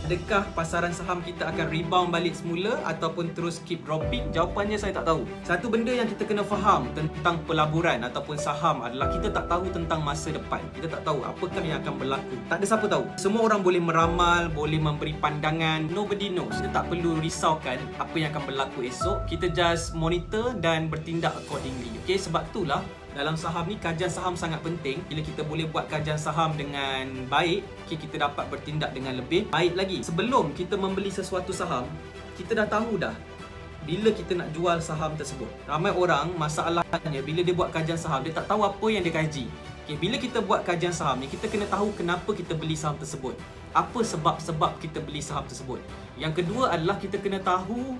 adakah pasaran saham kita akan rebound balik semula ataupun terus keep dropping? Jawapannya saya tak tahu. Satu benda yang kita kena faham tentang pelaburan ataupun saham adalah kita tak tahu tentang masa depan. Kita tak tahu apakah yang akan berlaku. Tak ada siapa tahu. Semua orang boleh meramal, boleh memberi pandangan. Nobody knows. Kita tak perlu risaukan apa yang akan berlaku esok. Kita just monitor dan bertindak accordingly. Okay, sebab itulah dalam saham ni kajian saham sangat penting. Bila kita boleh buat kajian saham dengan baik, kita dapat bertindak dengan lebih baik lagi. Sebelum kita membeli sesuatu saham, kita dah tahu dah bila kita nak jual saham tersebut. Ramai orang masalahnya bila dia buat kajian saham, dia tak tahu apa yang dia kaji. Bila kita buat kajian saham ni, kita kena tahu kenapa kita beli saham tersebut. Apa sebab-sebab kita beli saham tersebut. Yang kedua adalah kita kena tahu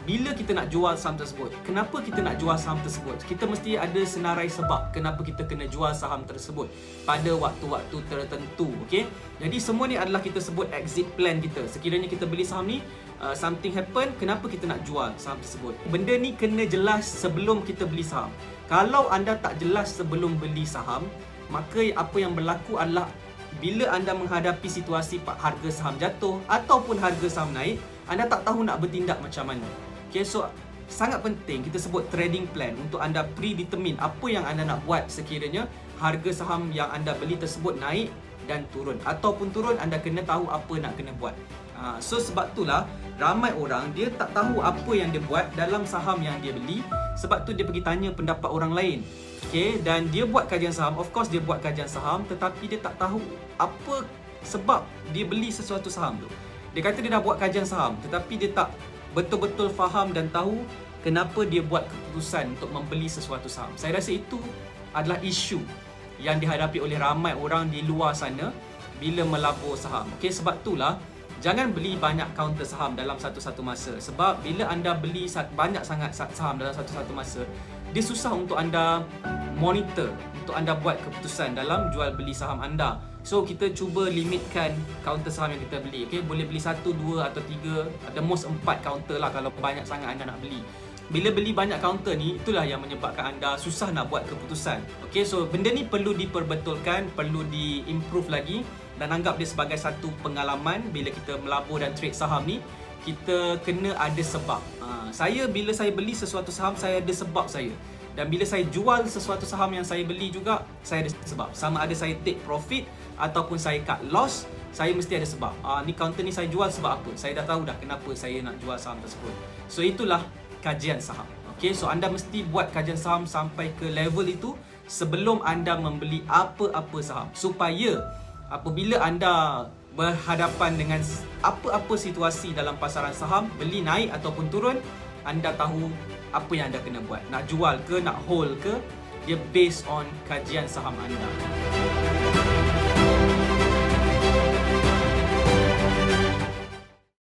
bila kita nak jual saham tersebut. Kenapa kita nak jual saham tersebut? Kita mesti ada senarai sebab kenapa kita kena jual saham tersebut pada waktu-waktu tertentu. Okay? Jadi semua ni adalah kita sebut exit plan kita. Sekiranya kita beli saham ni, something happen, kenapa kita nak jual saham tersebut? Benda ni kena jelas sebelum kita beli saham. Kalau anda tak jelas sebelum beli saham, maka apa yang berlaku adalah bila anda menghadapi situasi harga saham jatuh ataupun harga saham naik, anda tak tahu nak bertindak macam mana. Okay, so sangat penting kita sebut trading plan untuk anda predetermine apa yang anda nak buat sekiranya harga saham yang anda beli tersebut naik dan turun. Ataupun turun, anda kena tahu apa nak kena buat. So sebab itulah ramai orang dia tak tahu apa yang dia buat dalam saham yang dia beli. Sebab tu dia pergi tanya pendapat orang lain. Okay, dan dia buat kajian saham. Of course dia buat kajian saham, tetapi dia tak tahu apa sebab dia beli sesuatu saham tu. Dia kata dia dah buat kajian saham, tetapi dia tak betul-betul faham dan tahu kenapa dia buat keputusan untuk membeli sesuatu saham. Saya rasa itu adalah isu yang dihadapi oleh ramai orang di luar sana bila melabur saham. Okay, sebab itulah jangan beli banyak kaunter saham dalam satu-satu masa. Sebab bila anda beli banyak sangat saham dalam satu-satu masa, dia susah untuk anda monitor, untuk anda buat keputusan dalam jual beli saham anda. So kita cuba limitkan kaunter saham yang kita beli. Okay? Boleh beli 1, 2 atau 3, at the most 4 kaunter lah kalau banyak sangat anda nak beli. Bila beli banyak kaunter ni, itulah yang menyebabkan anda susah nak buat keputusan. Okay, so benda ni perlu diperbetulkan, perlu di-improve lagi. Dan anggap dia sebagai satu pengalaman. Bila kita melabur dan trade saham ni, kita kena ada sebab. Bila saya beli sesuatu saham, saya ada sebab saya. Dan bila saya jual sesuatu saham yang saya beli juga, saya ada sebab. Sama ada saya take profit ataupun saya cut loss, saya mesti ada sebab. Ni counter ni saya jual sebab apa? Saya dah tahu dah kenapa saya nak jual saham tersebut. So itulah kajian saham. Okay, so anda mesti buat kajian saham sampai ke level itu sebelum anda membeli apa-apa saham. Supaya apabila anda berhadapan dengan apa-apa situasi dalam pasaran saham, beli naik ataupun turun, anda tahu apa yang anda kena buat. Nak jual ke, nak hold ke, dia based on kajian saham anda.